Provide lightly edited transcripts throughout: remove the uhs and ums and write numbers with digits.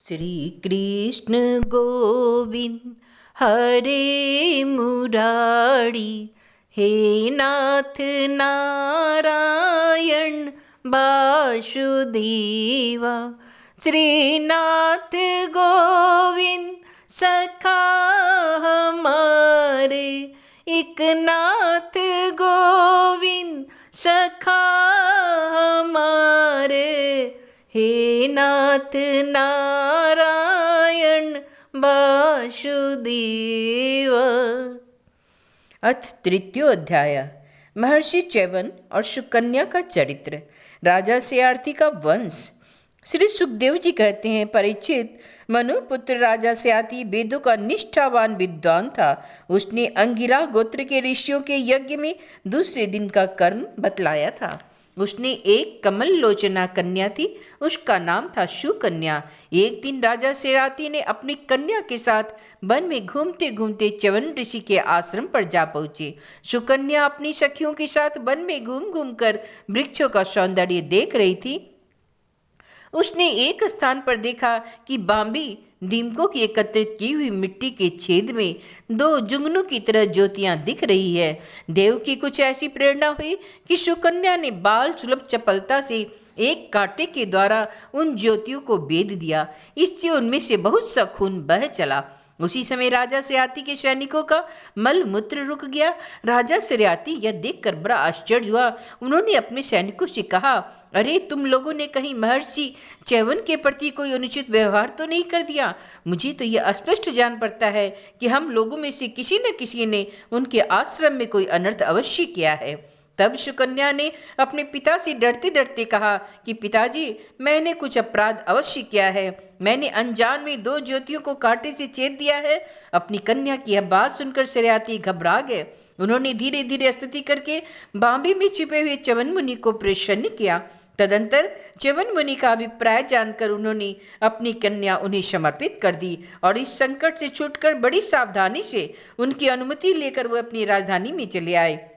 श्री कृष्ण गोविंद हरे मुरारी, हे नाथ नारायण वासुदेवा। श्रीनाथ गोविंद सखा हमारे, एक नाथ गोविंद सखा हमारे, हे नाथ नारायण वासुदेव। अथ तृतीय अध्याय। महर्षि च्यवन और सुकन्या का चरित्र। राजा सयार्थी का वंश। श्री सुखदेव जी कहते हैं, परीक्षित, मनुपुत्र राजा सयाति वेदों का निष्ठावान विद्वान था। उसने अंगिरा गोत्र के ऋषियों के यज्ञ में दूसरे दिन का कर्म बतलाया था। उसने एक कमल लोचना कन्या थी, उसका नाम था सुकन्या। एक दिन राजा सयाति ने अपनी कन्या के साथ वन में घूमते घूमते च्यवन ऋषि के आश्रम पर जा पहुंचे। सुकन्या अपनी सखियों के साथ वन में घूम घूम कर वृक्षों का सौंदर्य देख रही थी। उसने एक स्थान पर देखा कि बांबी दीमकों की एकत्रित की हुई मिट्टी के छेद में दो जुगनू की तरह ज्योतियां दिख रही है। देव की कुछ ऐसी प्रेरणा हुई कि सुकन्या ने बाल सुलभ चपलता से एक कांटे के द्वारा उन ज्योतियों को बेध दिया। इससे उनमें से बहुत सा खून बह चला। उसी समय राजा सयाति के सैनिकों का मल मूत्र रुक गया। राजा सयाति यह देखकर बड़ा आश्चर्य हुआ। उन्होंने अपने सैनिकों से कहा, अरे, तुम लोगों ने कहीं महर्षि च्यवन के प्रति कोई अनुचित व्यवहार तो नहीं कर दिया? मुझे तो यह स्पष्ट जान पड़ता है कि हम लोगों में से किसी न किसी ने उनके आश्रम में कोई अनर्थ अवश्य किया है। तब सुकन्या ने अपने पिता से डरते डरते कहा कि पिताजी, मैंने कुछ अपराध अवश्य किया है। मैंने अनजान में दो ज्योतियों को कांटे से छेद दिया है। अपनी कन्या की यह बात सुनकर सयाति घबरा गए। उन्होंने धीरे धीरे स्तुति करके बांबी में छिपे हुए च्यवन मुनि को प्रसन्न किया। तदंतर च्यवन मुनि का अभिप्राय जानकर उन्होंने अपनी कन्या उन्हें समर्पित कर दी और इस संकट से छूटकर बड़ी सावधानी से उनकी अनुमति लेकर वह अपनी राजधानी में चले आए।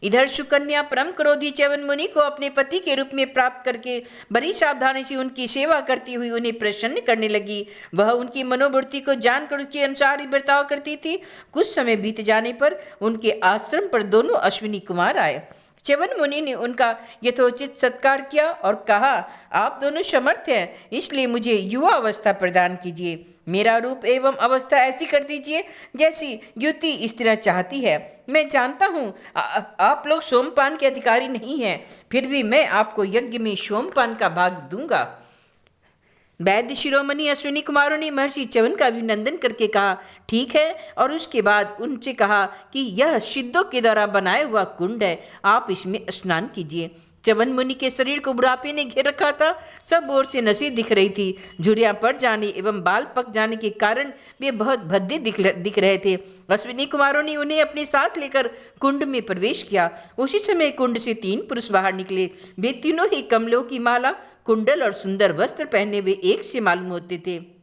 इधर सुकन्या परम क्रोधी च्यवन मुनि को अपने पति के रूप में प्राप्त करके बड़ी सावधानी से उनकी सेवा करती हुई उन्हें प्रसन्न करने लगी। वह उनकी मनोवृत्ति को जानकर उसके अनुसार ही बर्ताव करती थी। कुछ समय बीत जाने पर उनके आश्रम पर दोनों अश्विनी कुमार आए। च्यवन मुनि ने उनका यथोचित सत्कार किया और कहा, आप दोनों समर्थ हैं, इसलिए मुझे युवा अवस्था प्रदान कीजिए। मेरा रूप एवं अवस्था ऐसी कर दीजिए जैसी युवती स्त्री चाहती है। मैं जानता हूँ आप लोग सोमपान के अधिकारी नहीं हैं, फिर भी मैं आपको यज्ञ में सोमपान का भाग दूंगा। वैद्य शिरोमणि अश्विनी कुमारों ने महर्षि च्यवन का अभिनंदन करके कहा, ठीक है, और उसके बाद उनसे कहा कि यह सिद्धों के द्वारा बनाया हुआ कुंड है, आप इसमें स्नान कीजिए। च्यवन मुनि के शरीर को बुढ़ापे ने घेर रखा था। सब ओर से नसें दिख रही थी। झुर्रियां पड़ जाने एवं बाल पक जाने के कारण वे बहुत भद्दे दिख रहे थे। अश्विनी कुमारों ने उन्हें अपने साथ लेकर कुंड में प्रवेश किया। उसी समय कुंड से 3 पुरुष बाहर निकले। वे तीनों ही कमलों की माला, कुंडल और सुंदर वस्त्र पहने हुए एक से मालूम होते थे।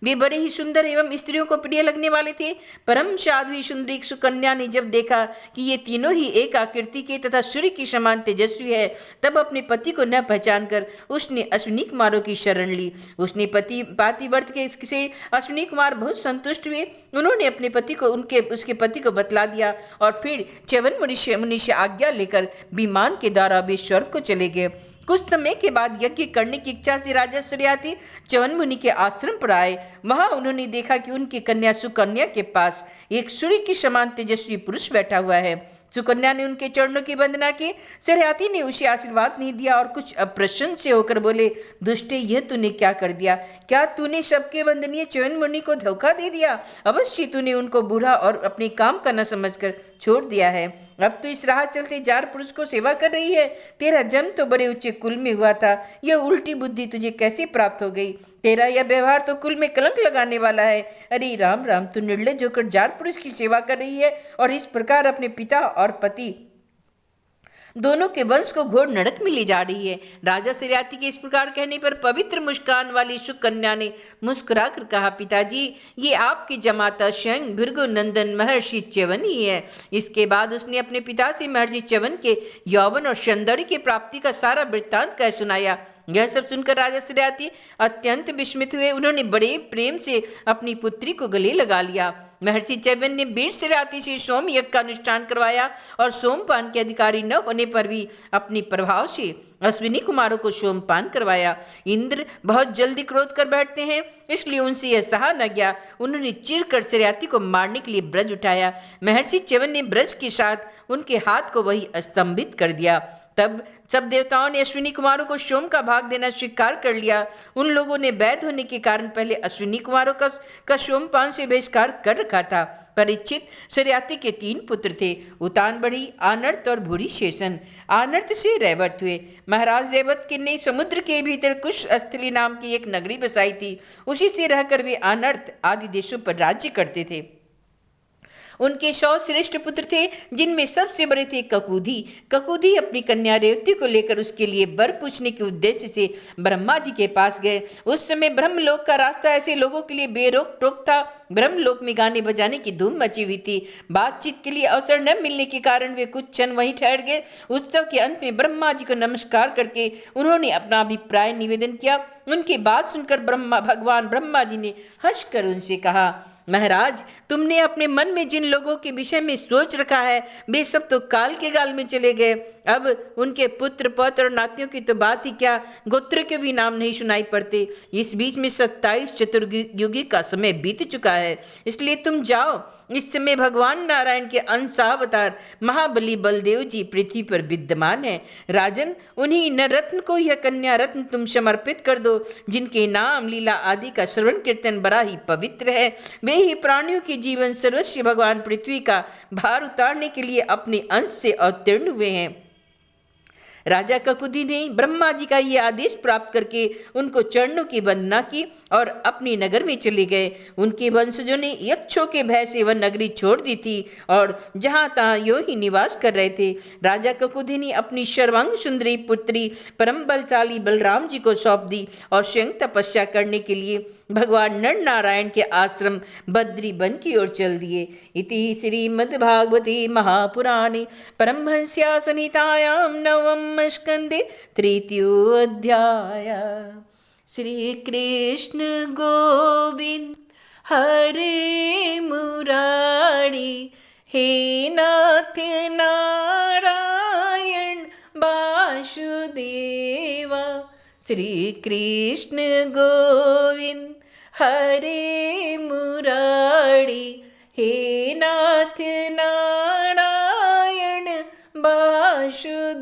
वे बड़े ही सुंदर एवं स्त्रियों को प्रिय लगने वाले थे। परम साध्वी सुंदरी सुकन्या ने जब देखा कि ये तीनों ही एक आकृति के तथा सूर्य की समान तेजस्वी है, तब अपने पति को न पहचान कर उसने अश्विनी कुमारों की शरण ली। उसने पातिव्रत के से अश्विनी कुमार बहुत संतुष्ट हुए। उन्होंने अपने पति को उसके पति को बतला दिया और फिर च्यवन मुनि से आज्ञा लेकर विमान के द्वारा वे स्वर्ग को चले गए। कुछ समय के बाद यज्ञ करने की इच्छा से राजा सयाति च्यवन मुनि के आश्रम पर आए। वहां उन्होंने देखा कि उनकी कन्या सुकन्या के पास एक सूर्य की समान तेजस्वी पुरुष बैठा हुआ है। सुकन्या ने उनके चरणों की वंदना की। सयाति ने उसे आशीर्वाद नहीं दिया और कुछ अप्रसन्न से होकर बोले, दुष्टे, यह तूने क्या कर दिया? क्या तूने सबके वंदनीय च्यवन मुनि को धोखा दे दिया? अवश्य तूने उनको बूढ़ा और अपने काम का न समझकर छोड़ दिया है। अब तो इस राह चलते जार पुरुष को सेवा कर रही है। तेरा जन्म तो बड़े ऊंचे कुल में हुआ था, यह उल्टी बुद्धि तुझे कैसे प्राप्त हो गई? तेरा यह व्यवहार तो कुल में कलंक लगाने वाला है। अरे राम राम, तू निर्लज्ज होकर जार पुरुष की सेवा कर रही है और इस प्रकार अपने पिता और पति दोनों के वंश को घोर नरक में ले जा रही है। राजा सयाति के इस प्रकार कहने पर पवित्र मुस्कान वाली सुकन्या ने मुस्कुरा कर कहा, पिताजी, ये आपके जमाता स्वयं भृगु नंदन महर्षि च्यवन ही है। इसके बाद उसने अपने पिता से महर्षि च्यवन के यौवन और सौंदर्य की प्राप्ति का सारा वृत्तांत कह सुनाया। यह सब सुनकर राजा श्रेयाती अत्यंत विस्मित हुए। उन्होंने बड़े प्रेम से अपनी पुत्री को गले लगा लिया। महर्षि च्यवन ने वीर श्रेयाती से सोम यज्ञ का अनुष्ठान करवाया और सोमपान के अधिकारी न होने पर भी अपने प्रभाव से अश्विनी कुमारों को सोमपान करवाया। इंद्र बहुत जल्दी क्रोध कर बैठते हैं, इसलिए उनसे यह सहा न गया। उन्होंने चिढ़कर श्रेयाती को मारने के लिए ब्रज उठाया। महर्षि च्यवन ने ब्रज के साथ उनके हाथ को वही स्तंभित कर दिया। तब सब देवताओं ने अश्विनी कुमारों को सोम का भाग देना स्वीकार कर लिया। उन लोगों ने वैध होने के कारण पहले अश्विनी कुमारों का सोमपान से बहिष्कार कर रखा था। परीक्षित श्रेयाती के 3 पुत्र थे, उतानबढ़ी, आनर्त और भूरी शेषन। आनर्त से रैवत हुए। महाराज रैवत के ने समुद्र के भीतर कुशस्थली नाम की एक नगरी बसाई थी। उसी से रहकर वे आनर्त आदि देशों पर राज्य करते थे। उनके 100 श्रेष्ठ पुत्र थे, जिनमें सबसे बड़े थे ककुधी। ककुधी अपनी कन्या रेवती को लेकर उसके लिए वर पूछने के उद्देश्य से ब्रह्मा जी के पास गए। उस समय ब्रह्मलोक का रास्ता ऐसे लोगों के लिए बेरोक टोक था। ब्रह्मलोक में गाने बजाने की धूम मची हुई थी। बातचीत के लिए अवसर न मिलने के कारण वे कुछ क्षण वहीं ठहर गए। उत्सव के अंत में ब्रह्मा जी को नमस्कार करके उन्होंने अपना अभिप्राय निवेदन किया। उनकी बात सुनकर भगवान ब्रह्मा जी ने हंसकर उनसे कहा, महाराज, तुमने अपने मन में जिन लोगों के विषय में सोच रखा है वे सब तो काल के गाल में चले गए। अब उनके पुत्र पौत्र और नातियों की तो बात ही क्या, गोत्र के भी नाम नहीं सुनाई पड़ते। इस बीच में 27 चतुर्युगी का समय बीत चुका है, इसलिए तुम जाओ। इस समय भगवान नारायण के अंशावतार महाबली बलदेव जी पृथ्वी पर विद्यमान है। राजन, उन्हीं नरत्न को यह कन्या रत्न तुम समर्पित कर दो, जिनके नाम लीला आदि का श्रवण कीर्तन बड़ा ही पवित्र है। वे ही प्राणियों के जीवन सर्वस्व भगवान पृथ्वी का भार उतारने के लिए अपने अंश से अवतीर्ण हुए हैं। राजा ककुदी ने ब्रह्मा जी का ये आदेश प्राप्त करके उनको चरणों की वंदना की और अपने नगर में चले गए। उनके वंशजों ने यक्षों के भय से वह नगरी छोड़ दी थी और जहाँ तहाँ यो ही निवास कर रहे थे। राजा ककुदी ने अपनी सर्वांग सुंदरी पुत्री परम बलशाली बलराम जी को सौंप दी और स्वयं तपस्या करने के लिए भगवान नर नारायण के आश्रम बद्री वन की ओर चल दिए। इति श्रीमद्भागवते महापुराणे परमहंस्या संहितायां नवम स्कंदे 3य अध्याय। श्री कृष्ण गोविंद हरे मुरारी, हे नाथ नारायण वासुदेवा। श्री कृष्ण गोविंद हरे मुरारी, हे नाथ नारायण वासुदेवा।